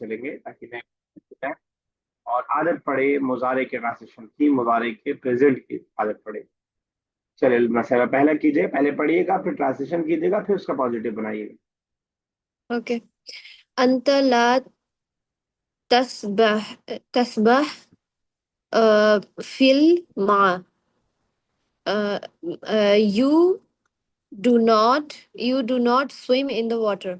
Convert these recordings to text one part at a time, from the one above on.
चलेंगे ताकि नए और आदत पड़े मुजारे के ट्रांसलेशन की, मुजारे के प्रेजेंट की आदत पड़े। चलिए मसला पहला कीजिए, पहले पढ़िएगा फिर ट्रांसलेशन कीजिएगा फिर उसका पॉजिटिव बनाइएगा। ओके। अंत ला तस्बह तस्बह फिल मा। You do not swim in the water.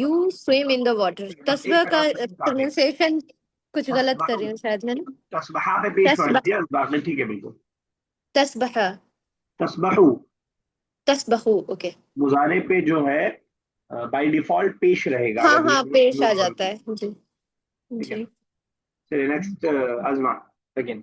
You swim in the water. बस एक तस्बह का ट्रांसलेशन काफी है। प्रोनाउंसिएशन कुछ गलत कर तस्बहू, रही हूँ शायद मैं ना। तस्बहा पे पेश पढ़ तस्बह लीजिए, बाकी ठीक है बिल्कुल। तस्बह तस्बहू तस्बहू। ओके। मुजारे पे जो है बाय डिफॉल्ट पेश रहेगा हाँ अगर हाँ, पेश आ जाता है जी। ठीक है। जी। चलिए next Azma again.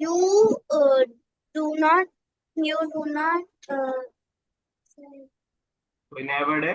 You do not you do not कोई नया वर्ड है?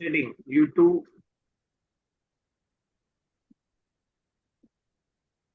Sitting, you two.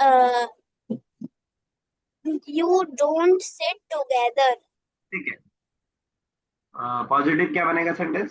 uh, you don't sit together. ठीक है, पॉजिटिव क्या बनेगा सेंटेंस?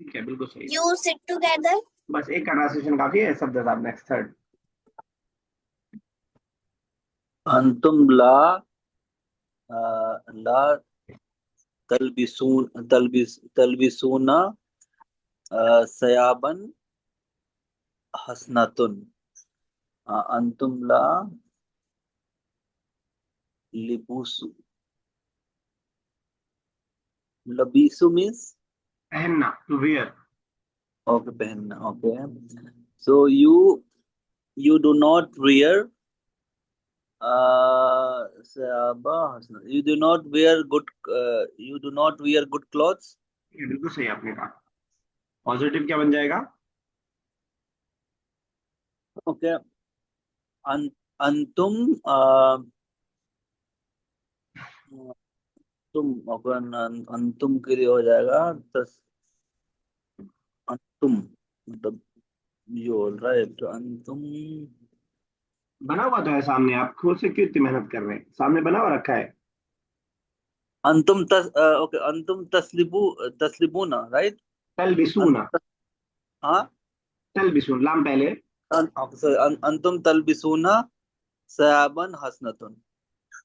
ठीक है बिल्कुल सही। You sit together. बस एक का ट्रांसलेशन काफी है, शब्द साहब नेक्स्ट थर्ड। अंतुम ला तलबिसूना सयाबन हसनतुन। अंतुम ला लिबुसु लबीसु मीन्स पहनना, टू वियर। ओके, पहनना। Okay, so you do not wear सयाबा हसन, you do not wear good clothes। ये बिल्कुल सही आपने कहा। पॉजिटिव क्या बन जाएगा? ओके, अंतुम तुम अगर अंतुम के लिए हो जाएगा अंतुम, मतलब ये बोल रहा है तो अंतुम। बना हुआ तो है सामने, आप खुद से क्यों इतनी मेहनत कर रहे हैं? सामने बना हुआ रखा है। ओके, अंतुम तस्लिबूना, राइट। तल बिसूना, अंतुम हाँ, तल बिसून लाम पहले। sorry, अंतुम तलबिसूना सयाबन हसनतुन।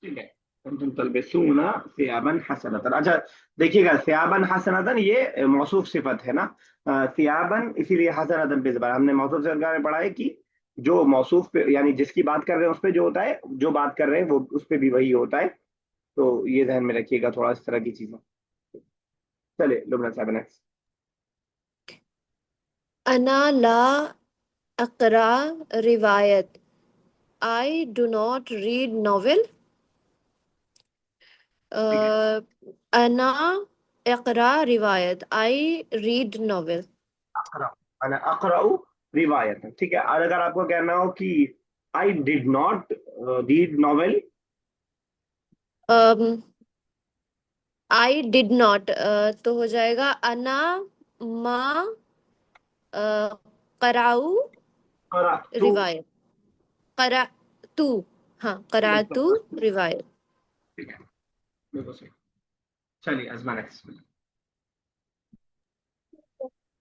ठीक है, तुम तलबिसूना सियाबन हसनतन। अच्छा देखिएगा, सियाबन हसनतन ये मौसूफ सिफत है ना। सियाबन इसीलिए हसनतन पे जबान, हमने मौसूफ सिफत में पढ़ा है कि जो मौसूफ पे यानी जिसकी बात कर रहे हैं उस पे जो होता है, जो बात कर रहे हैं वो उस पे भी वही होता है। तो ये ध्यान में रखिएगा थोड़ा इस तरह की चीजें। चलिए लुबना साहब नेक्स्ट। अना ला अकरा रिवायत। I do not read novel. ठीक है, अना इकरा रिवायत। I read novel. अकरा, अना अकराउ रिवायत। ठीक है, और अगर आपको कहना हो कि I did not read novel. um, I did not तो हो जाएगा अना मा कराऊ करा तू। रिवायत। करा तू। हाँ, ठीक है, करा तू इसका तू। रिवायत। ठीक है बिल्कुल सही। चलिए अजमा next.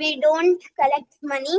We don't collect money.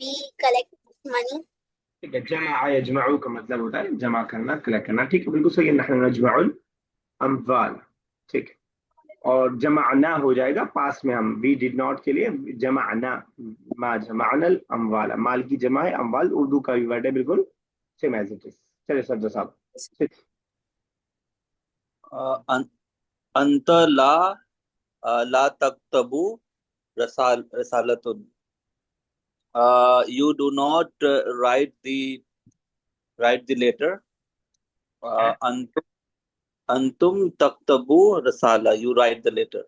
We collect money. ठीक है, जमा यजमाऊ का मतलब होता है जमा करना, कलेक्ट करना। ठीक है बिल्कुल सही है, नहनु नजमाउल अमवाल। ठीक है, और जमाना हो जाएगा पास में, हम वी डिड नॉट के लिए जमाना, मा जमानल अमवाल, माल की जमा है, अमवाल उर्दू का भी वर्ड है बिल्कुल सेम एज इट इज। चलिए सर साहब। अंत ला ला तक्तबु रसालतुन। You do not write the letter. अंतुम अंतुम तक्तबू रसाला. You write the letter.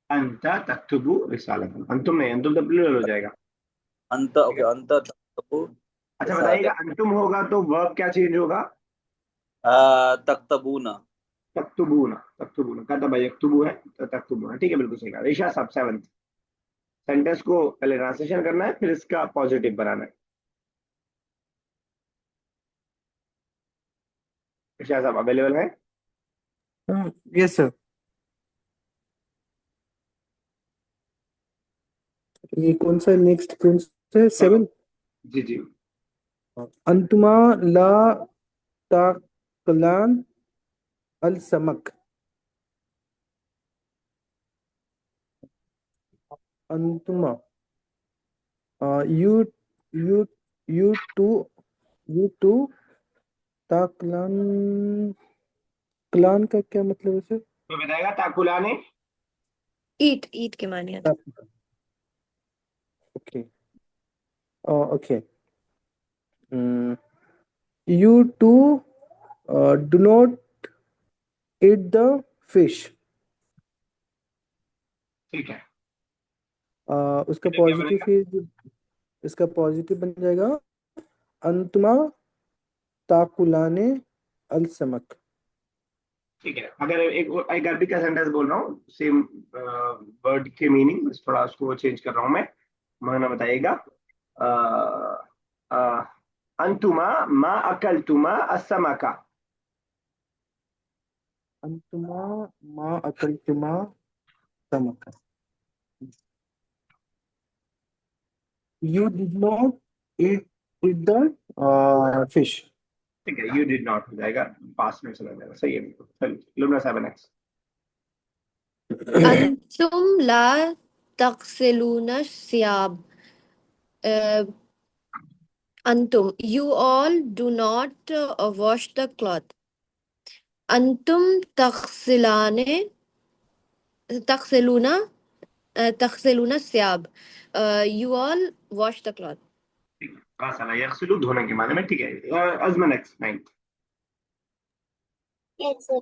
अंता तक्तुबु रिसालतन, अंतुम नहीं, अंतुम तो प्लूरल हो जाएगा। ठीक है, अंत तक्तबू अच्छा बताइएगा, रसाला. अंतुम होगा तो वर्ब क्या चेंज होगा? तक्तबूना. तक्तुबूना, तक्तुबूना, कतबा यक्तुबु है तो तक्तुबूना, ठीक है, बिल्कुल सही कहा। ईशा साहब 7th सेंटेंस को पहले ट्रांसलेशन करना है, फिर इसका पॉजिटिव बनाना है। ईशा साहब अवेलेबल है? Yes sir. ये कौन सा नेक्स्ट, कौन सा 7? जी जी। अंतुमा ला ताकलान अल समक। अंतुमा, you you you to ताकलान। Kalan का क्या मतलब है सर? तो बताएगा ताकुला ने। ईट के माने आता है। Okay okay. You two do not eat the fish. ठीक है, उसका क्या पॉजिटिव बनेगा? फिर इसका पॉजिटिव बन जाएगा अंतुमा ताकुलाने अल समक। ठीक है, अगर एक अरबी का सेंटेंस बोल रहा हूँ, सेम वर्ड के मीनिंग, बस थोड़ा उसको चेंज कर रहा हूँ मैं। माना बताइएगा, अ, अ, अंतुमा मा अकलतुमा अस्समका। अंतुमा मा अकलतुमा समक। You did not eat the fish. ठीक है, यू डिड नॉट हो जाएगा, पास में चला जाएगा, सही है बिल्कुल। चलिए लुमना 7x। अंतुम La तगसिलून सियाब। अंतुम, you all do not wash the cloth. अंतुम तगसिलाने तगसिलूना तगसिलून सियाब। You all wash the cloth. ठीक है, गासला यगसिलु धोने के माने में, ठीक है। अजमन x 9th। Yes, sir.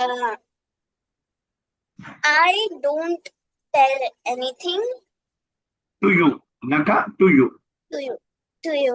Uh, I don't tell anything to you, नका to you. to you. To you.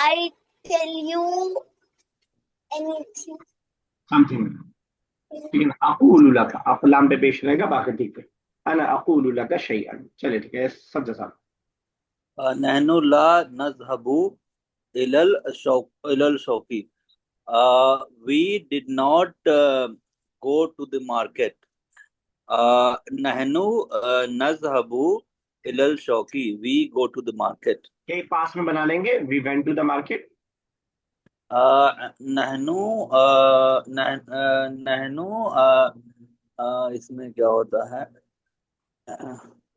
I tell you anything. Something, ठीक है ना। अकूलु लका, अफलाम पे पेश रहेगा, बाकी ठीक है। अना अकूलु लका शैअन। चलिए ठीक है, सब जैसा। नहनु ला नज़हबू इलल शौकी. We did not go to the market. नहनु नज़हबू इलल शौकी. We go to the market. के पास में बना लेंगे, we went to the market. नहनु नहनु इसमें क्या होता है?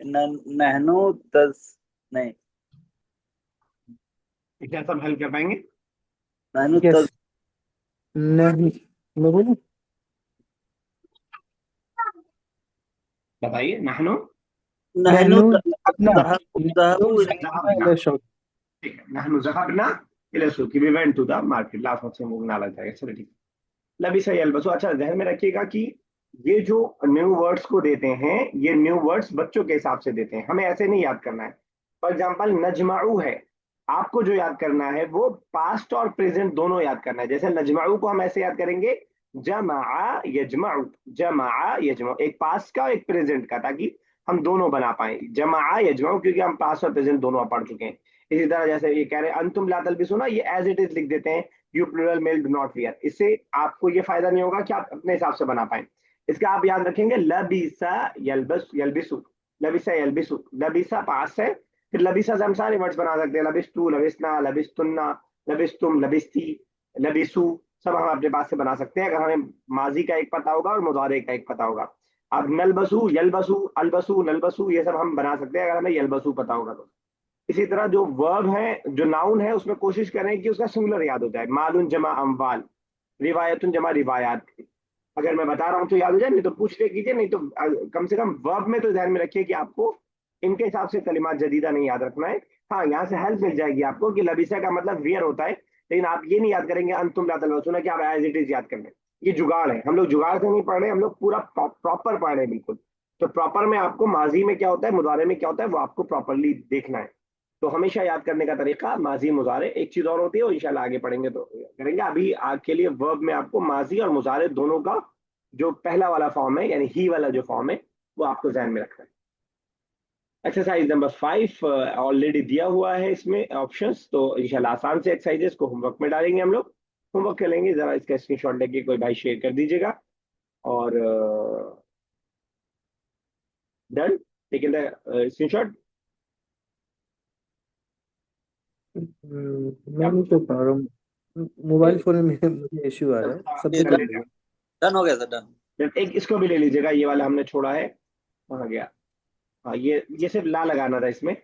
नहनु तस नहीं. क्या सब हल कर पाएंगे? नहनु यस। तस. नहीं, मैं बोलूं? बताइए। नहनु नहनु नहनु अपना तहबू ज़हबना, ठीक है। नहनु ज़हबना इला सूक, we went to the market. Last option में नाला जाएगा। चलिए ठीक है। लबी सही अलबसो। अच्छा ध्यान में रखिएगा कि ये जो न्यू वर्ड्स को देते हैं, ये न्यू वर्ड्स बच्चों के हिसाब से देते हैं, हमें ऐसे नहीं याद करना है। फॉर एग्जाम्पल नजमाऊ है, आपको जो याद करना है वो पास्ट और प्रेजेंट दोनों याद करना है। जैसे नजमाऊ को हम ऐसे याद करेंगे, जमा यजमाऊ, जमा यजमाऊ, एक पास्ट का और एक प्रेजेंट का, ताकि हम दोनों बना पाए जमा यजमाऊ, क्योंकि हम पास्ट और प्रेजेंट दोनों पढ़ चुके हैं। इसी तरह जैसे ये कह रहे हैं अंतुम ला तलबिसू ना, ये एज इट इज लिख देते हैं, you plural male do not wear. इससे आपको ये फायदा नहीं होगा कि आप अपने हिसाब से बना पाए। इसका आप याद रखेंगे, लबीसा यलबस यलबिसु, लबीसा यलबिसु, लबीसा पास है, फिर लबीसा से हम सारे वर्ड्स बना सकते हैं, लबिस्तु, लबिस्ना, लबिस्तुन्ना, लबिस्तुम, लबिस्ती, लबिसु, सब हम अपने पास से बना सकते हैं, अगर हमें माजी का एक पता होगा और मुदारे का एक पता होगा। अब नलबसु, यलबसु, अलबसु, नलबसु, ये सब हम बना सकते हैं अगर हमें यलबसु पता होगा तो। इसी तरह जो वर्ब है, जो नाउन है, उसमें कोशिश करें कि उसका सिंगुलर याद हो जाए। मालून जमा अमवाल, रिवायतुन जमा रिवायात, अगर मैं बता रहा हूँ तो याद हो जाए, नहीं तो पूछ ले कीजिए, नहीं तो कम से कम वर्ब में तो ध्यान में रखिए कि आपको इनके हिसाब से कलिमात जदीदा नहीं याद रखना है। हाँ, यहाँ से हेल्प मिल जाएगी आपको कि लबिसा का मतलब वियर होता है, लेकिन आप ये नहीं याद करेंगे अंतुम ला तलबसूना कि आप एज इट इज याद कर लें। ये जुगाड़ है, हम लोग जुगाड़ से नहीं पढ़ रहे, हम लोग पूरा प्रॉपर पढ़ रहे हैं बिल्कुल। तो प्रॉपर में आपको माजी में क्या होता है, मुजारे में क्या होता है, वो आपको प्रॉपरली देखना है। तो हमेशा याद करने का तरीका माजी मुजारे, एक चीज और होती है वो इंशाल्लाह आगे पढ़ेंगे तो करेंगे। अभी आज के लिए वर्ब में आपको माजी और मुजारे दोनों का जो पहला वाला फॉर्म है, यानी ही वाला जो फॉर्म है, वो आपको ध्यान में रखना है। एक्सरसाइज नंबर 5 ऑलरेडी दिया हुआ है इसमें ऑप्शंस, तो इंशाल्लाह आसान से एक्सरसाइजेस को होमवर्क में डालेंगे हम लोग। होमवर्क करेंगे, जरा इसका स्क्रीनशॉट लेके कोई भाई शेयर कर दीजिएगा। और डन, टेकिंग द स्क्रीनशॉट। मैं नहीं कर पा रहा हूँ, मोबाइल फोन में मुझे इश्यू आ रहा है, सबमिट कर दीजिए। डन हो गया सर, डन। एक इसको भी ले लीजिएगा, ये वाला हमने छोड़ा है, कहाँ गया। हाँ, ये सिर्फ ला लगाना था इसमें,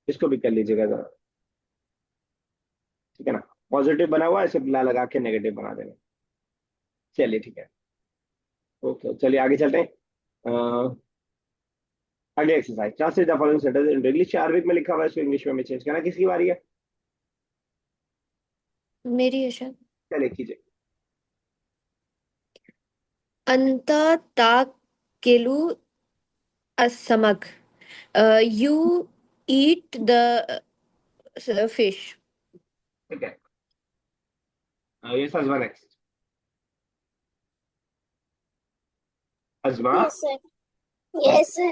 इसको भी कर लीजिएगा जरा, ठीक है ना। पॉजिटिव बना हुआ है, सिर्फ ला लगा के नेगेटिव बना देना। चलिए ठीक है, ओके, चलिए आगे चलते हैं। अगले exercise, translate the following sentence in English. Arabic में लिखा हुआ है, इसको इंग्लिश में हमें चेंज करना, किसकी बारी है? मेरी है शायद। चलिए कीजिए। अंत ताकिलु असमक, यू ईट द फिश। ठीक है, ये सजवा next. Azma. Yes, sir. Yes, sir.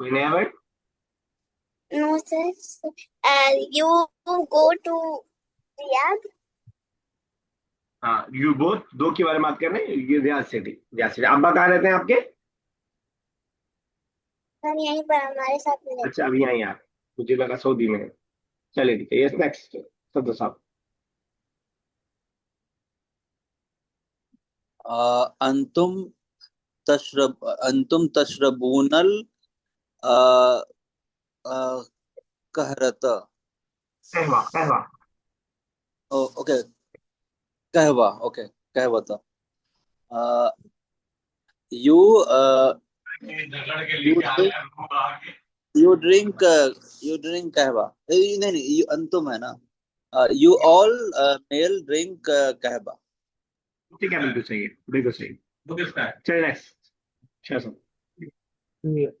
कोई नया word? No, sir. You go to Riyadh. हाँ, यू बोथ, दो के बारे में बात कर रहे हैं। ये रियाज सिटी, रियाज सिटी। अब्बा कहाँ रहते हैं आपके? हम यहीं पर हमारे साथ में रहते अच्छा, अभी यहाँ ही आप, मुझे लगा सऊदी में है। चलिए ठीक है, यस नेक्स्ट सदर साहब। अंतुम अंतुम तशरबूनल कहरता। कहवा, कहवा। ओके, कहवा, ओके, कहवता। यू यू ड्रिंक कहवा। नहीं नहीं, यू अंतुम है ना। यू ऑल मेल ड्रिंक कहवा। ठीक है, बिल्कुल सही है, बिल्कुल सही। वो किसका है? चलिए नेक्स्ट, अच्छा।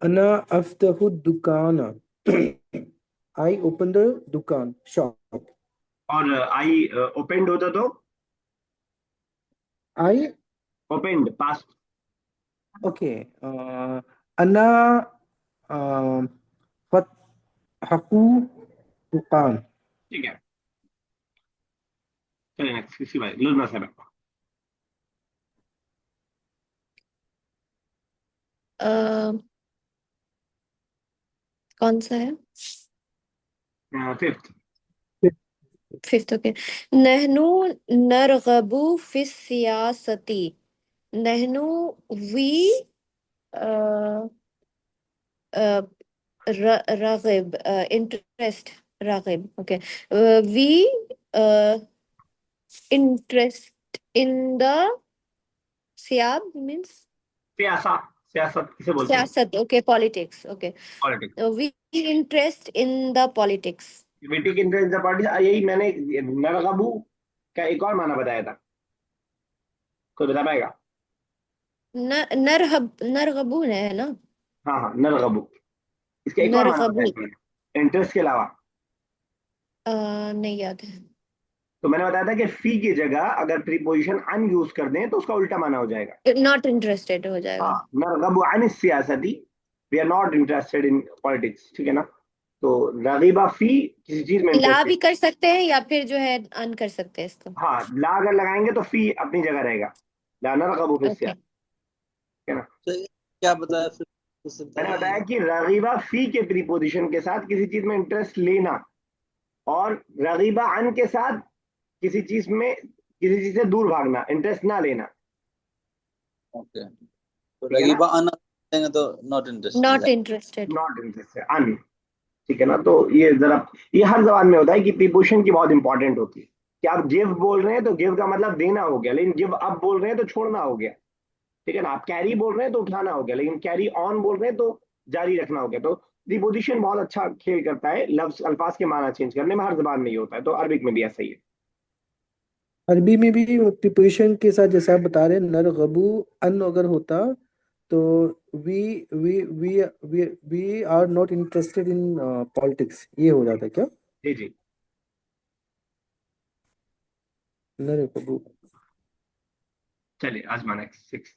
अना अफ्तहु दुकान, I open the दुकान, shop. और आई ओपेंड होता तो I, ओपेंड पास्ट। okay. अना फतहु दुकान. ठीक है, चलिए नेक्स्ट, किसी बात लुजमा साहब। कौन सा है? फिफ्थ। Fifth, okay. नहनु नरगबु फिस सियासती। नहनु वी रागिब, इंटरेस्ट, रागिब, okay. We interest in the सियाब मीन्स सियासत, सियासत किसे बोलते हैं? सियासत, okay, politics, okay. Politics. We interest in the politics. बेटी के इंटरेस्ट द पार्टी, यही मैंने नरगबू का एक और माना बताया था, कोई बता पाएगा? नरगबू है ना? हाँ हाँ, नरगबू, इसका एक और माना नरगबू, बताया था इंटरेस्ट के अलावा। नहीं याद है। तो मैंने बताया था कि फी की जगह अगर प्रीपोजिशन अन यूज कर दें तो उसका उल्टा माना हो जाएगा। नॉट इंटरेस्टेड हो जाएगा। हाँ, नरगबू अन सियासती, we are not interested in politics, ठीक है ना। तो रगीबा फी किसी चीज में ला इंटरेस्टेड। भी कर सकते हैं या फिर जो है अन कर सकते हैं इसको। हाँ, ला अगर लगाएंगे तो फी अपनी जगह रहेगा, ला नरगबू फी ओके, सियासत, ठीक है ना। तो क्या बताया फिर? मैंने बताया कि रगीबा फी के प्रीपोजिशन के साथ किसी चीज में इंटरेस्ट लेना, और रगीबा अन के साथ किसी चीज में, किसी चीज से दूर भागना, इंटरेस्ट ना लेना, ओके, तो ठीक है ना। रगीबा अन देंगे तो not interested not interested. Not interested, अन। ठीक है ना, तो ये जरा, ये हर जबान में होता है कि प्रीपोजिशन की बहुत इंपॉर्टेंट होती है, कि आप गिव बोल रहे हैं तो गिव का मतलब देना हो गया, लेकिन गिव अप बोल रहे हैं तो छोड़ना हो गया। ठीक है ना, आप कैरी बोल रहे हैं तो उठाना हो गया, लेकिन कैरी ऑन बोल रहे हैं तो जारी रखना हो गया। तो प्रीपोजिशन बहुत अच्छा खेल करता है लफ्ज अल्फाज के माना चेंज करने में, हर जबान में ये होता है, तो अरबिक में भी ऐसा ही है। अरबी में भी प्रीपोजिशन के साथ जैसा आप बता रहे हैं, नरगबू अन अगर होता तो we we we we are not interested in politics, ये हो जाता क्या? जी जी। नरगबू। चलिए आजमाना 6।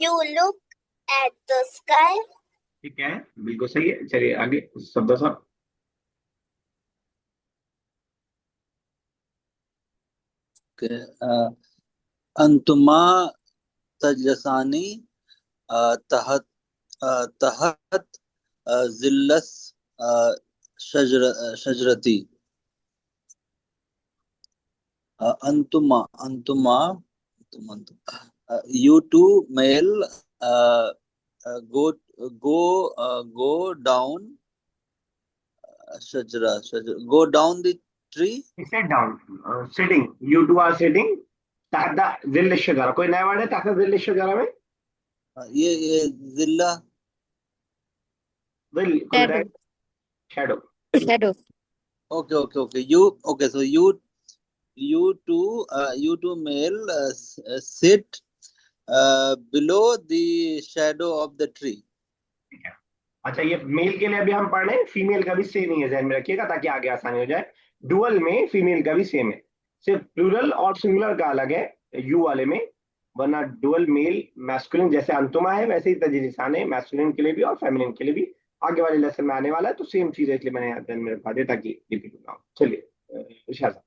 You look at the sky. ठीक है, बिल्कुल सही है। चलिए आगे शब्द साहब। अंतुमा तजलसानी तहत तहत zealous शजरती। अंतुमा अंतुमा अंतुम अंतुम you two male go go go down go down the tree. Sit down, sitting, you two are sitting तहत जिल शजरा। कोई नया वर्ड है तहत जिल शजरा में? ये जिल्ला। जिल कोई शैडो। बताएगा? Shadow. Shadow. okay so you two male sit below the shadow of the tree. ठीक है। अच्छा, ये मेल के लिए अभी हम पढ़ रहे हैं, फीमेल का भी सेम ही है, ध्यान में रखिएगा ताकि आगे आसानी हो जाए। डुअल में फीमेल का भी सेम है, सिर्फ प्लूरल और सिंगुलर का अलग है यू वाले में, वरना डुअल मेल मैस्कुलिन जैसे अंतुमा है वैसे ही तजलिसान है, मैस्कुलिन के लिए भी और फेमिनिन के लिए भी। आगे वाले लेसन में आने वाला है, तो सेम चीज है, इसलिए मैंने यहाँ ध्यान में रखा दिया ताकि रिपीट ना हो। चलिए इरशाद साहब।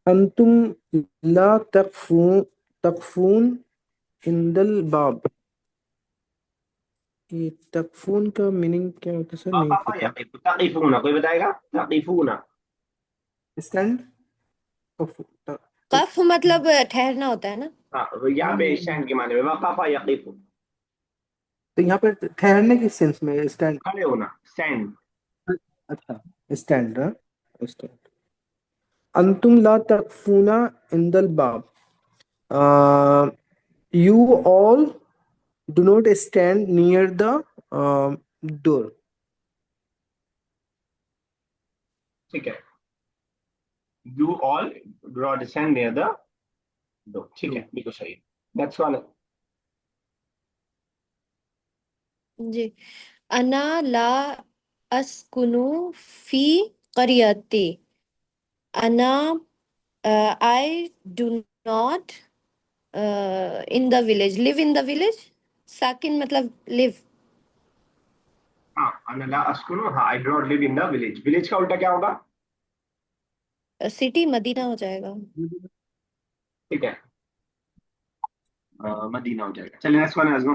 अंतुम ला तकफून इंदल बाब। ये तकफून का मीनिंग क्या होता है सर, नहीं पापा पता। तकीफूना, कोई बताएगा? तकीफूना। स्टैंड। कफ मतलब ठहरना होता है ना। हाँ, तो यहाँ पे स्टैंड के माने में वकाफा यकीफू, तो यहाँ पे ठहरने के सेंस में स्टैंड। खड़े होना, स्टैंड। अच्छा, स्टैंड। स्टैंड। अंतुम ला तकफूना इंदल बाब। You all do not stand near the door. ठीक है, you all do not stand near the door. ठीक है, बिल्कुल सही। नेक्स्ट वाला। जी। अना ला अस्कुनु फी करियती। अना I do not in the village, live in the village. साकिन मतलब लिव। हाँ, अना ला अस्कुनु, हाँ I do not live in the village. Village का उल्टा क्या होगा? सिटी मदीना हो जाएगा। ठीक है, मदीना हो जाएगा। चलिए नेक्स्ट वन है आजमा।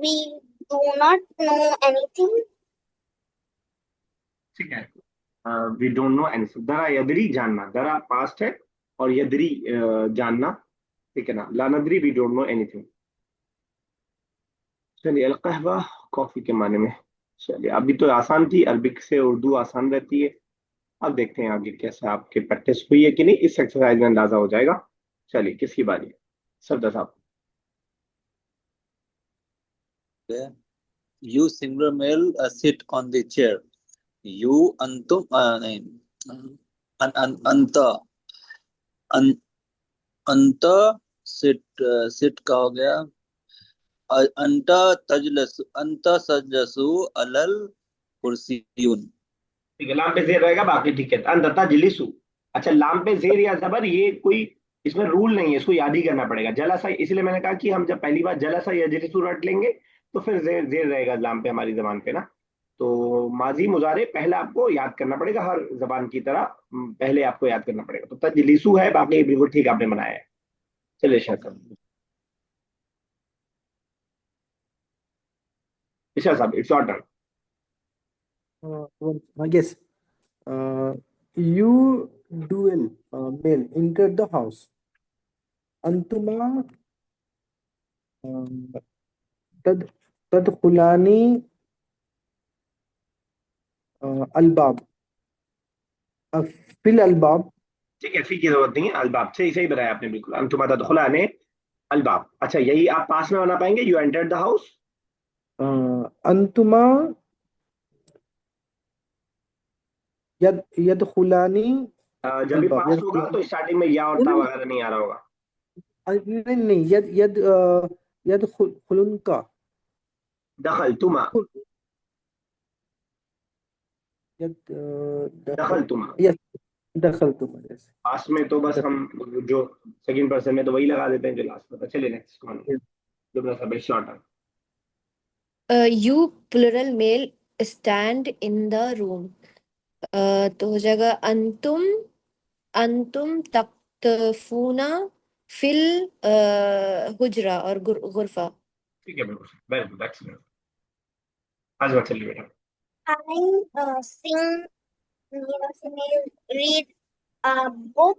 We do not know anything. ठीक है, वी डोंट नो एनीथिंग। दरा यदरी, जानना। दरा पास्ट है और यदरी जानना। ठीक है ना, ला नदरी वी डोंट नो एनीथिंग। चलिए अल कहवा, कॉफी के माने में। चलिए अभी तो आसान थी, अरबिक से उर्दू आसान रहती है। अब देखते हैं आगे कैसा आपके प्रैक्टिस हुई है कि नहीं, इस एक्सरसाइज में अंदाजा हो जाएगा। चलिए किसकी बारी है? सरदार साहब। Okay. You singular male sit on the chair. You अंतुम नहीं अंत अंत सिट का हो गया। अंत सजलसु अलल कुर्सियुन। ठीक है, लाम पे जेर रहेगा, बाकी ठीक है। अंततः जिलिसु। अच्छा, लाम पे जेर या जबर, ये कोई इसमें रूल नहीं है, इसको याद ही करना पड़ेगा। जलासा, इसलिए मैंने कहा कि हम जब पहली बार जलासा या जिलिसु रट लेंगे तो फिर जेर जेर रहेगा लाम पे हमारी जबान पे ना। तो माजी मुजारे पहले आपको याद करना पड़ेगा, हर जबान की तरह पहले आपको याद करना पड़ेगा। तो तजलिसु है, बाकी बिल्कुल ठीक आपने बनाया है। चलिए शायद ईशा साहब, it's your turn. Yes. You dual male entered the house. Antuma तद तदखुलानी अलबाब फिल अलबाब ठीक है, फी की जरूरत नहीं है, अलबाब सही सही बताया आपने, बिल्कुल। अंतुमा तदखुलाने अलबाब। अच्छा, यही आप पास में बना पाएंगे, यू एंटर्ड द हाउस। अंतुमा यदखुलानी जब भी अलबाब पास होगा तो स्टार्टिंग में या और ता वगैरह नहीं आ रहा होगा। नहीं नहीं यद यद यद खुलुनका दखल तुमा, यद दखल तुमा। यस दखल तुम यस पास में तो बस हम जो सेकंड पर्सन में तो वही लगा देते हैं जो लास्ट में था। चलिए नेक्स्ट कौन, दुबला साहब, short. You plural male stand in the room. तो हो जाएगा अंतुम अंतुम तख्तफूना फिल हुजरा और गुरफा। ठीक है, बिल्कुल वेरी गुड, एक्सीलेंट। आज बात चलिए बेटा। I sing, read a book.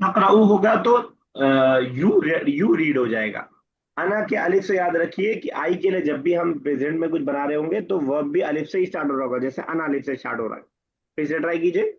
तकराऊ होगा तो यू यू रीड हो जाएगा। अना के अलिफ से याद रखिए कि आई के लिए जब भी हम प्रेजेंट में कुछ बना रहे होंगे तो वर्ब भी अलिफ से ही स्टार्ट हो रहा होगा, जैसे अना अलिफ से स्टार्ट हो रहा है। फिर से ट्राई कीजिए।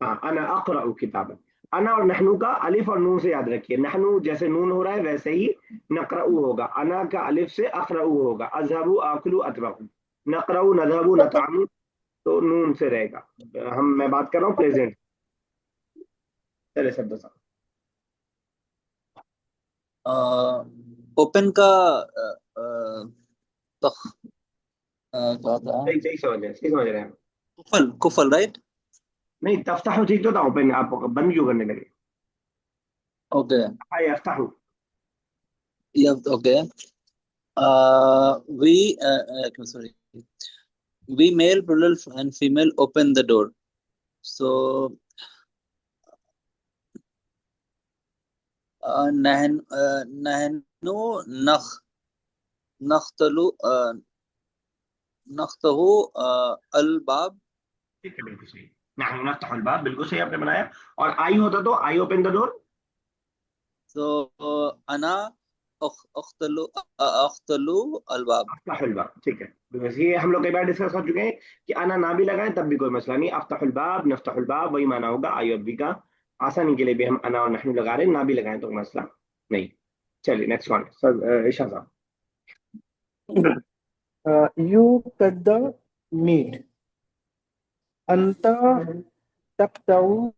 हाँ, अना अक़रअु किताबन। अना और नहनु का अलिफ और नून से याद रखिए, नहनु जैसे नून हो रहा है वैसे ही नक़रअु होगा। अना का अलिफ से अक़रअु होगा, अज़हबु आकुलु अतबअु। नक़रअु नज़हबु नतअमु तो नून से रहेगा। मैं बात कर रहा हूँ प्रेजेंट। चले शब्द साहब। ओपन का तख क्या था? सही सही समझ रहे हैं, सही समझ रहे हैं। कुफल कुफल राइट। नहीं, तफ्ताहु ठीक तो था, ओपन आप बंद क्यों करने लगे? ओके हाय अफ्ताहु। Okay we sorry, we male plural and female open the door, so नहनु नख नख्तलु नख्तहु अलबाब। ठीक है, बिल्कुल सही। नहनु नफ्तहुल बाब, बिल्कुल सही आपने बनाया। और आई होता तो I open the door. so अना अख्तलु अख्तलु अलबाब। अफ्ताहुल बाब, ठीक है। बिकॉज ये हम लोग कई बार डिस्कस कर चुके हैं कि अना ना भी लगाएं तब भी कोई मसला नहीं, अफ्ताहुल बाब नफ्ताहुल बाब वही माना होगा आई और बी का। आसानी के लिए भी हम अना और नहनु लगा रहे हैं, ना भी लगाएं तो मसला नहीं। चलिए नेक्स्ट वन सर, ईशा साहब। you cut the meat anta taqta'u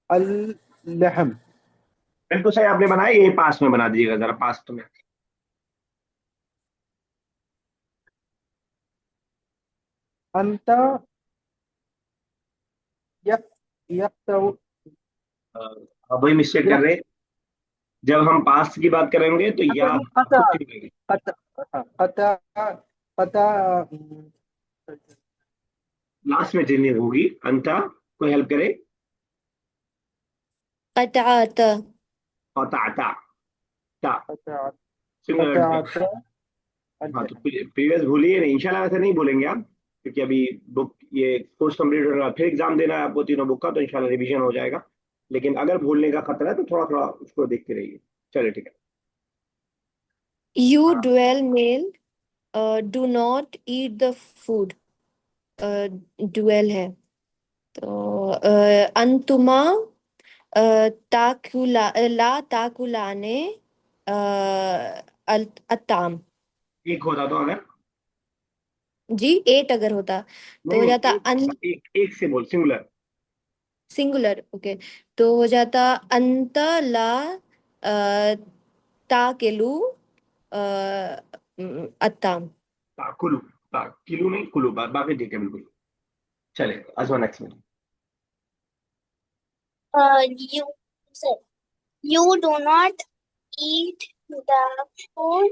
al-lahm बिल्कुल सही आपने बनाया, ये पास में बना दीजिएगा जरा, पास तो में। anta yaqta'u वही मिस्टेक कर रहे हैं, जब हम पास्ट की बात करेंगे तो या qata खुद चुनेंगे। qata qata qata लास्ट में चेंजिंग होगी। अंता कोई हेल्प करे। कतआत और ता ता ता qata सिंगुलर। qata'ata हाँ, तो प्रीवियस भूलिए नहीं, इंशाल्लाह वैसे नहीं भूलेंगे आप, क्योंकि अभी बुक ये कोर्स कंप्लीट हो रहा है, फिर एग्जाम देना है आपको तीनों बुक का, तो इंशाल्लाह रिवीजन हो जाएगा। लेकिन अगर भूलने का खतरा है तो थोड़ा थोड़ा उसको देखते रहिए। चलिए ठीक है। You dual male do not eat the food. Dual है तो अंतुमा ताकुला ला ताकुलाने अताम। एक होता तो अगर, जी 8 अगर होता तो नहीं हो नहीं, जाता एक से बोल, सिंगुलर। सिंगुलर। ओके, तो हो जाता अंत ला ताकेलू अताम। कुलू, किलू नहीं कुलू, बाकी ठीक है बिल्कुल। चले आजमा नेक्स्ट में। You, so you do not eat the food.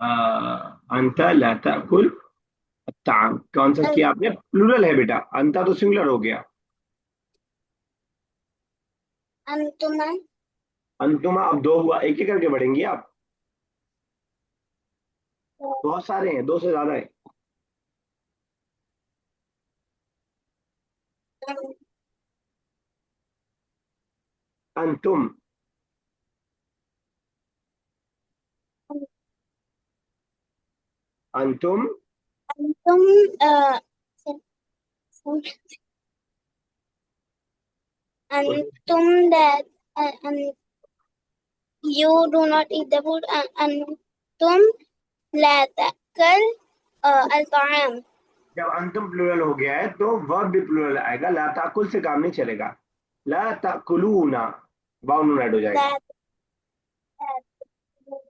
अंता ला ताकुल ताम, कौन सा किया आपने? प्लूरल है बेटा, अंता तो सिंगुलर हो गया। अंतुमा अंतुमा अब दो हुआ, एक एक करके बढ़ेंगी आप। बहुत सारे हैं, दो से ज्यादा है। अंतुम, अंतुम, अंतुम अंतुम that you do not eat the food. अंतुम ला ताकल al-ta'am. जब अंतुम प्लूरल हो गया है तो वर्ब भी प्लूरल आएगा, ला ताकुल से काम नहीं चलेगा, ला ताकुलूना बाउन ऐड हो जाएगा।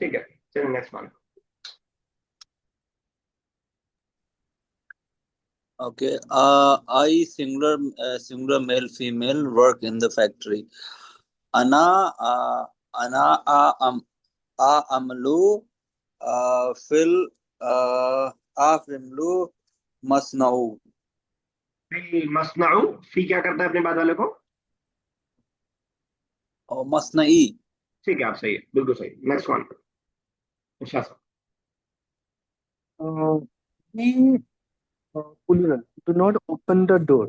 ठीक है, चलिए next one. Okay. I singular male female work in the factory. Ana ana amlu fil afimlu masnau. फी मसनाउ, फी क्या करता है अपने बाद वाले को? और मसनई. ठीक है, आप सही है, बिल्कुल सही। Next one. अच्छा सा। We plural, do not open the door.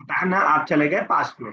फतहना आप चले गए पास्ट में।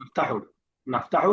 नफ्ताहु, नफ्ताहु।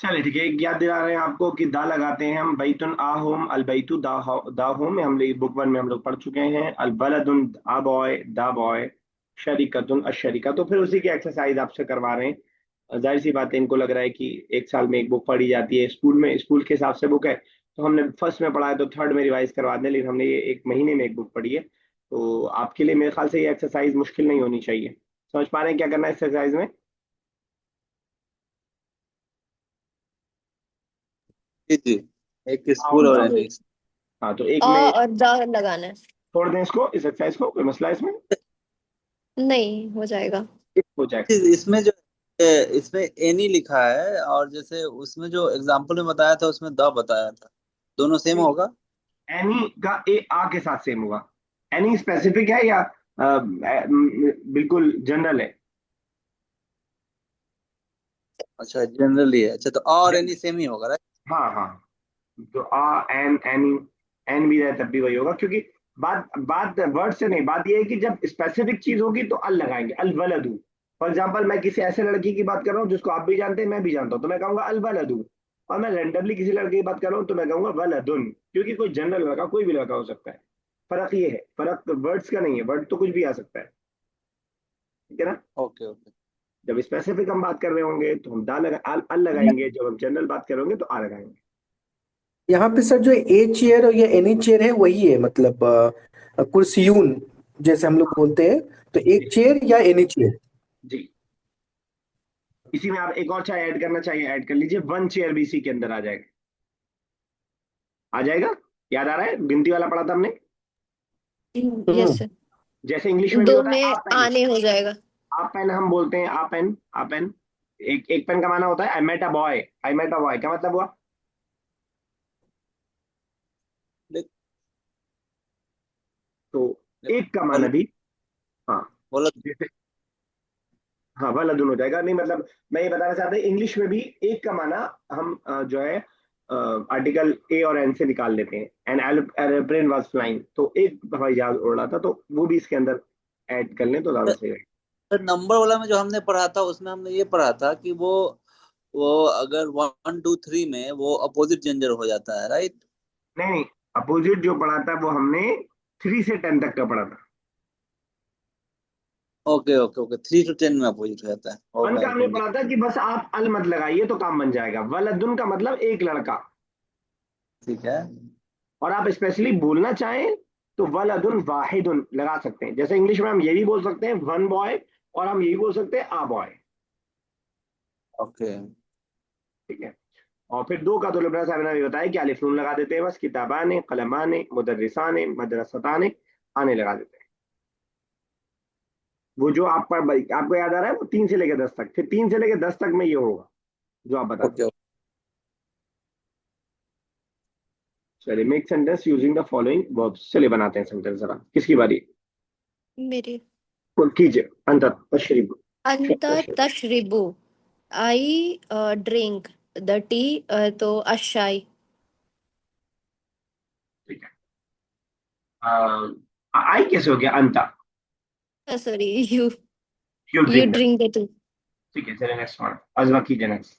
चलिए ठीक है, एक याद दिला रहे हैं आपको कि दा लगाते हैं हम, बैतुन आ होम, अल बैतु दा दा होम, हम लोग बुक वन में हम लोग पढ़ चुके हैं। अल बलदुन आ बॉय, दा बॉय, शरीकतुन अशरीका, तो फिर उसी की एक्सरसाइज आपसे करवा रहे हैं। जाहिर सी बात है, इनको लग रहा है कि एक साल में एक बुक पढ़ी जाती है, स्कूल में स्कूल के हिसाब से बुक है, तो हमने फर्स्ट में पढ़ा है तो थर्ड में रिवाइज करवा दें, लेकिन हमने ये एक महीने में एक बुक पढ़ी है, तो आपके लिए मेरे ख्याल से ये एक्सरसाइज मुश्किल नहीं होनी चाहिए। समझ पा रहे हैं क्या करना है एक्सरसाइज में? जी जी. एक स्कूल हाँ, और जी एनिक्स. हाँ, तो एक अ में और द लगाना है। छोड़ दें इसको, इस एक्सरसाइज को, कोई मसला है इसमें? नहीं हो जाएगा। हो जाएगा। इसमें जो इसमें एनी लिखा है, और जैसे उसमें जो एग्जाम्पल में बताया था उसमें द बताया था, दोनों सेम नहीं, होगा? एनी का ए आ के साथ सेम होगा। एनी स्पेसिफिक है या बिल्कुल जनरल है? अच्छा, जनरली है. अच्छा, तो और एनी जनरल, सेम ही होगा, राइट? हाँ हाँ। तो आ एन एनी, एन भी रहे तब भी वही होगा, क्योंकि बात बात वर्ड से नहीं, बात ये है कि जब स्पेसिफिक चीज होगी तो अल लगाएंगे, अल वलदू। फॉर एग्जाम्पल, मैं किसी ऐसे लड़की की बात कर रहा हूँ जिसको आप भी जानते हैं, मैं भी जानता हूँ, तो मैं कहूंगा अल वलदू। और मैं रैंडमली किसी लड़के की बात कर रहा हूँ तो मैं कहूंगा वलदुन, क्योंकि कोई जनरल लड़का कोई भी लड़का हो सकता है। फर्क ये है, फर्क वर्ड्स का नहीं है, वर्ड तो कुछ भी आ सकता है, ठीक है ना? Okay okay. जब स्पेसिफिक हम बात कर रहे होंगे तो हम दा लगा अल लगाएंगे, जब हम जनरल बात कर रहे होंगे तो आ लगाएंगे। यहाँ पे सर जो ए चेयर और ये एनी चेयर है वही है, मतलब कुर्सियून जैसे हम लोग बोलते हैं, तो जी, एक चेयर या एनी चेयर. जी। इसी में आप एक और चाय ऐड करना चाहिए, ऐड कर लीजिए, वन चेयर भी इसी के अंदर आ जाएगा, आ जाएगा। याद आ रहा है, गिनती वाला पढ़ा था हमने। हम्म. Yes sir. जैसे इंग्लिश में भी दो होता है में आ पेन, आने हो जाएगा। आ पेन हम बोलते हैं, आ पेन, आ पेन। एक एक पेन का माना होता है I met a boy, I met a boy क्या मतलब हुआ? तो एक का माना बोल भी, हाँ, बोला. जैसे, हाँ वाला दोनों हो जाएगा। नहीं मतलब, मैं ये बताना चाहता हूँ इंग्लिश में भी एक का माना हम जो है आर्टिकल ए और एन से निकाल लेते हैं। एन एरोप्लेन वाज फ्लाइंग, तो एक हवाई जहाज उड़ रहा था, तो वो भी इसके अंदर ऐड कर लें तो ज्यादा सही रहेगा। नंबर वाला में जो हमने पढ़ा था उसमें हमने ये पढ़ा था कि वो अगर 1 2 3 में वो अपोजिट जेंडर हो जाता है, राइट? नहीं नहीं, अपोजिट जो पढ़ा था वो हमने 3 से 10 तक का पढ़ा था। Okay okay okay. 3 to 10 में अपोजिट हो जाता है. वन का ऑलराइट, हमने इंडिया. पढ़ा था कि बस आप अल मत लगाइए तो काम बन जाएगा, वलदुन का मतलब एक लड़का। ठीक है. और आप स्पेशली बोलना चाहें तो वलदुन वाहिदुन लगा सकते हैं, जैसे इंग्लिश में हम ये भी बोल सकते हैं वन बॉय, और हम यही बोल सकते हैं आ बॉय। ओके. ठीक है। और फिर दो का तो लिबरा साहब ने भी बताया कि अलिफ नून लगा देते हैं बस, किताबाने, कलमाने, मुदर्रिसाने, मदरसताने, आने लगा देते हैं। वो जो आप पर आपको याद आ रहा है वो 3 से लेकर 10 तक, फिर 3 से लेकर 10 तक में ये होगा जो आप बता रहे ओके। हैं। चलिए, make sentence using the following verbs. चलिए बनाते हैं सेंटेंस जरा। किसकी बारी? मेरी। कीजिए। अंत तशरीफ। अंत तशरिबु, आई ड्रिंक द टी, तो अशाई। ठीक है। आई कैसे हो गया अंता? Sorry, you you you drink the. Drink the tea. ठीक है, चलिए नेक्स्ट वन। अजवा कीजिए next.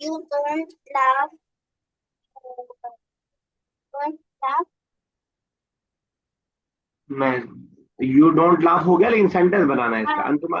You don't laugh. Don't laugh. मैं यू डोंट लाफ हो गया, लेकिन सेंटेंस बनाना है इसका। हाँ, अंतुमा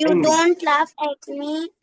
You Hindi. don't laugh at me.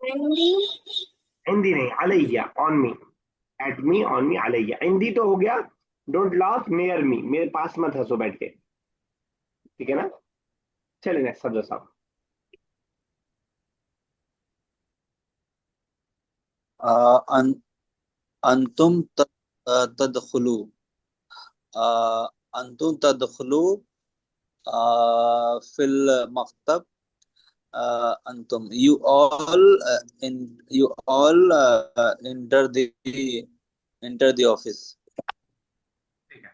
Hindi. Hindi नहीं, अलैया, on me. At me, on me, अलैया। हिंदी तो हो गया डोंट लाफ नियर मी, मेरे पास मत हंसो बैठ के। ठीक है ना? चलिए नेक्स्ट सब्जा साहब। अन, अंतुम तदखुलू, अंतुम तदखुलू fill मकतब, अंतुम, you all enter the office. ठीक है,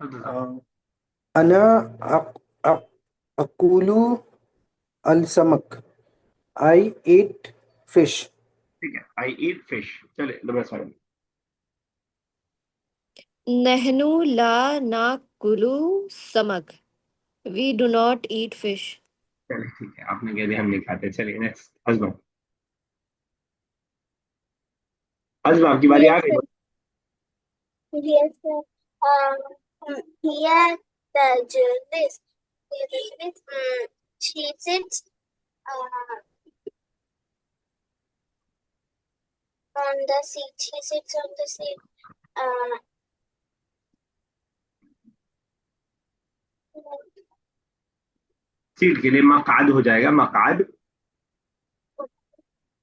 सब्जा साहब। अना अक, अक, अकुलू अल समक, आई एट फिश। ठीक है, आई ईट फिश। चलिए लुबना साहब। नहनु ला नाकुलु समक, we do not eat fish. चलिए ठीक है, आपने कह दिया हम नहीं खाते। चलिए नेक्स्ट अजमा। अजमा आपकी बारी आ Yes, गई। sir. Yes, sir. Here the journalist. Here the journalist. She sits uh, on the seat. She sits on the seat. Uh, seat के लिए मकाद हो जाएगा, मकाद।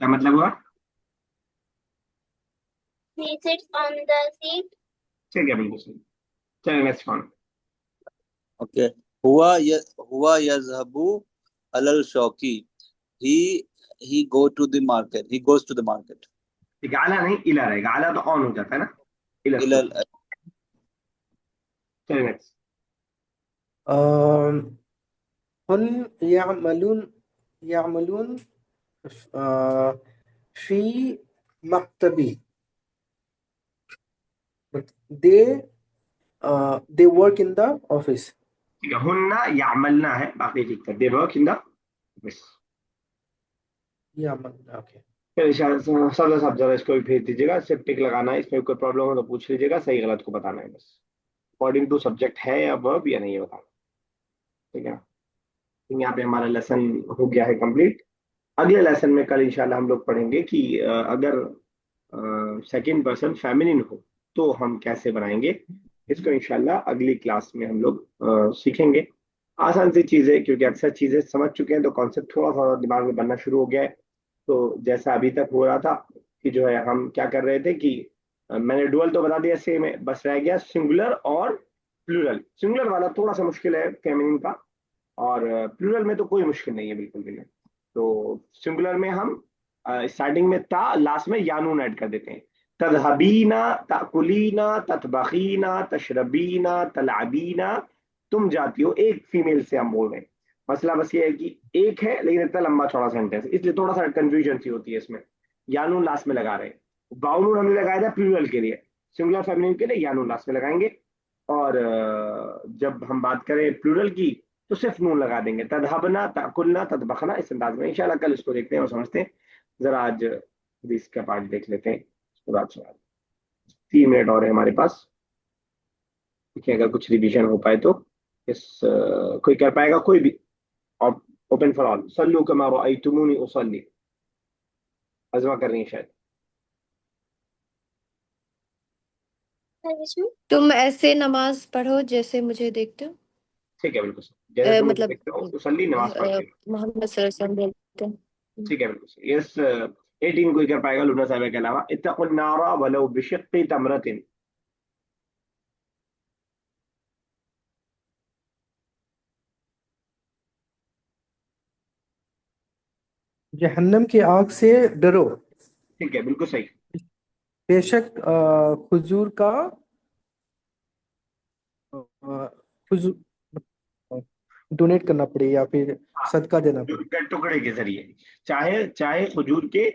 क्या मतलब हुआ? He sits on the seat. ठीक है, बिल्कुल सही। चलिए नेक्स्ट वन। Okay. हुआ यज़हबु अलल शौकी, he go to the market, he goes to the market. ठीक है, आला नहीं इला रहेगा, आला तो ऑन हो जाता है ना, इला इलल, शौक। चलिए नेक्स्ट। हुन यामलून यामलून फी मकतबी, they work in the office. ठीक है, हुन्ना यामलना है, बाकी ठीक है। They work in the office. यामल, ओके। चलिए सब्जा साहब जरा इसको भी भेज दीजिएगा, सिर्फ टिक लगाना है। इसमें कोई प्रॉब्लम हो तो पूछ लीजिएगा, सही गलत को बताना है बस। अकॉर्डिंग टू सब्जेक्ट है या वर्ब या नहीं, ये बताना। ठीक है, तो यहाँ पे हमारा लेसन हो गया है कंप्लीट। अगले लेसन में कल इंशाल्लाह हम लोग पढ़ेंगे कि अगर सेकंड पर्सन फेमिनिन हो तो हम कैसे बनाएंगे। इसको इंशाल्लाह अगली क्लास में हम लोग सीखेंगे। आसान सी चीज़ें, क्योंकि अक्सर चीज़ें समझ चुके हैं तो कॉन्सेप्ट थोड़ा थोड़ा दिमाग में बनना शुरू हो गया है। तो जैसा अभी तक हो रहा था कि जो है हम क्या कर रहे थे कि मैंने डुअल तो बता दिया सेम है, बस रह गया सिंगुलर और प्लूरल। सिंगुलर वाला थोड़ा सा मुश्किल है फेमिनिन का, और प्लूरल में तो कोई मुश्किल नहीं है, बिल्कुल भी नहीं। तो सिंगुलर में हम स्टार्टिंग में ता, लास्ट में यानून ऐड कर देते हैं। तदहबीना, ताकुलीना, ततबखीना, तशरबीना, तलाबीना। तुम जाती हो, एक फीमेल से हम बोल रहे हैं। मसला बस ये है कि एक है लेकिन इतना लंबा चौड़ा सेंटेंस, इसलिए थोड़ा सा कंफ्यूजन सी होती है इसमें। यानून लास्ट में लगा रहे हैं। बाउनून हमने लगाया था प्लूरल के लिए, सिंगुलर फेमिनिन के लिए यानून लास्ट में लगाएंगे। और जब हम बात करें प्लूरल की तो सिर्फ नून लगा देंगे। तदहबना, ताकुलना, तदबखना, इस अंदाज में। इंशाल्लाह कल इसको देखते हैं और समझते हैं। जरा आज हदीस का पार्ट देख लेते हैं, उसके बाद सुना। 3 मिनट और है हमारे पास। ठीक है, अगर कुछ रिवीजन हो पाए तो इस कोई कर पाएगा कोई भी। और ओपन फॉर ऑल, सल्लू कमा रअयतुमूनी उसल्ली, अजमा करनी है शायद। इसमें तुम ऐसे नमाज पढ़ो जैसे मुझे देखते हो। ठीक है, बिल्कुल सही। जैसे तुम मुझे मतलब देखते हो उसल्ली, नमाज पढ़ते हो। मोहम्मद सल्लल्लाहु अलैहि वसल्लम बोलते हैं। ठीक है, बिल्कुल सही। यस, 18 कोई कर पाएगा लुना साहब के अलावा। इत्तकुन नारा वलौ बिशिक्कि तमरतिन। जहन्नम की आग से डरो, ठीक है, बिल्कुल सही। बेशक खजूर का डोनेट करना पड़े या फिर हाँ, सदका देना खजूर पड़े। के टुकड़े के जरिए, चाहे चाहे खजूर के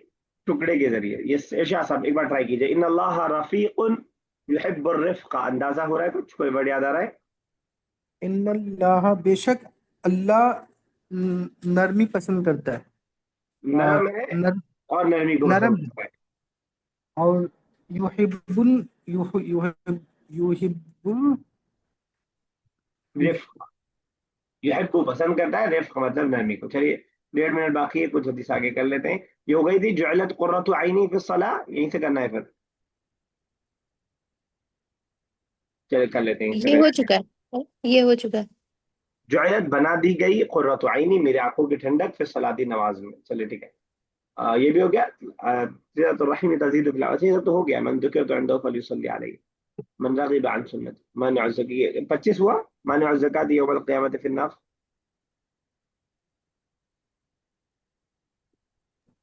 टुकड़े के जरिए। ये एशा साहब एक बार ट्राई कीजिए। इन अल्लाह रफीकुन युहिब्बुर रिफ्क, अंदाजा हो रहा है कुछ, कोई वर्ड याद आ रहा है? इन्नल्लाह, बेशक अल्लाह नरमी पसंद करता है। नरम है नर, और नरमी को पसंद नरम करता है। और युहिब्बुल युहिब्बुल रिफ्क, युहिब्बु पसंद करता है, रिफ्क मतलब नरमी को। चलिए, 1.5 मिनट बाकी है, कुछ हदीस आगे कर लेते हैं। ये हो गई थी जुअलत कुर्रतु ऐनी फी सलाह, यहीं से करना है फिर। चलिए कर लेते हैं ये फिर। हो चुका है, ये हो चुका है। जुअलत बना दी गई कुर्रतु ऐनी, मेरी आंखों की ठंडक, फिर सलाती नमाज में। चलिए ठीक है। ये भी हो गया। सिलतुर्रहिम तज़ीदु फिल अजर, ये सब तो हो गया। मन ज़ुकिरतु इंदहु फल्युसल्लि अलैहि, मन रग़िब अन सुन्नती, मानिअ ज़कात। 25 हुआ, मानिअ ज़कात यौमल क़ियामति फिन्नार।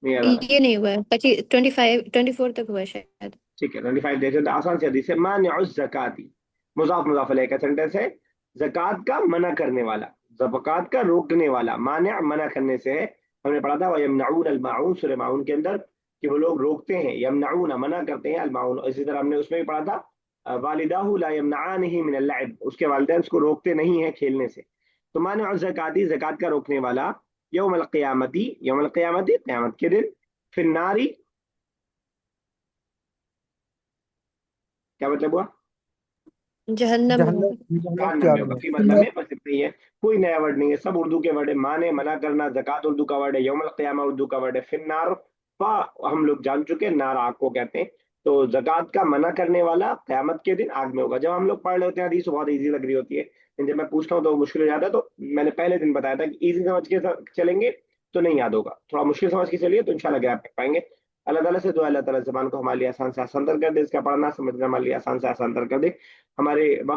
नहीं याद आ रहा। ये नहीं हुआ है, 25 24 तक हुआ है शायद। ठीक है, 25 देखे तो आसान से हदीस है। मानिअ ज़काती, मुज़ाफ मुज़ाफ अलैहि का सेंटेंस है। ज़कात का मना करने वाला, ज़कात का रोकने वाला। मानिअ मना करने से है। हमने पढ़ा था वयमनऊन अल माऊन, सूरह माऊन के अंदर, कि वो लोग रोकते हैं। यमनऊन मना करते हैं, अल माऊन। इसी तरह हमने उसमें भी पढ़ा था वालिदाहु ला यमनआनिही मिनल लअब, उसके वालिदैन उसको रोकते नहीं है खेलने से। तो मानिअ ज़काती, ज़कात का रोकने वाला, यौमल क़ियामती, यौमल क़ियामती क़यामत के दिन, फिन्नारी, क्या मतलब हुआ? जहन्नम में होगा। जहन्नम की जहन्नम में आग होगा। में। की मतलब है, बस इतना ही है। कोई नया वर्ड नहीं है, सब उर्दू के वर्ड है। माने मना करना, जकात उर्दू का वर्ड है, यौमल क़ियामा उर्दू का वर्ड है, फिन्नार फा हम लोग जान चुके हैं, नार आग को कहते हैं। तो जकात का मना करने वाला क़यामत के दिन आग में होगा। जब हम लोग पढ़ लेते हैं हदीस तो बहुत ईजी लग रही होती है, लेकिन जब मैं पूछता हूँ तो मुश्किल हो जाता है। तो मैंने पहले दिन बताया था कि ईजी समझ के चलेंगे तो नहीं याद होगा, थोड़ा मुश्किल समझ के चलिए तो इंशाल्लाह ग्रैब कर पाएंगे। अल्लाह ताला से दुआ, अल्लाह ताला ज़बान को हमारे लिए आसान से आसान तर कर दे, इसका पढ़ना समझना हमारे लिए आसान से आसान तर कर दे। हमारे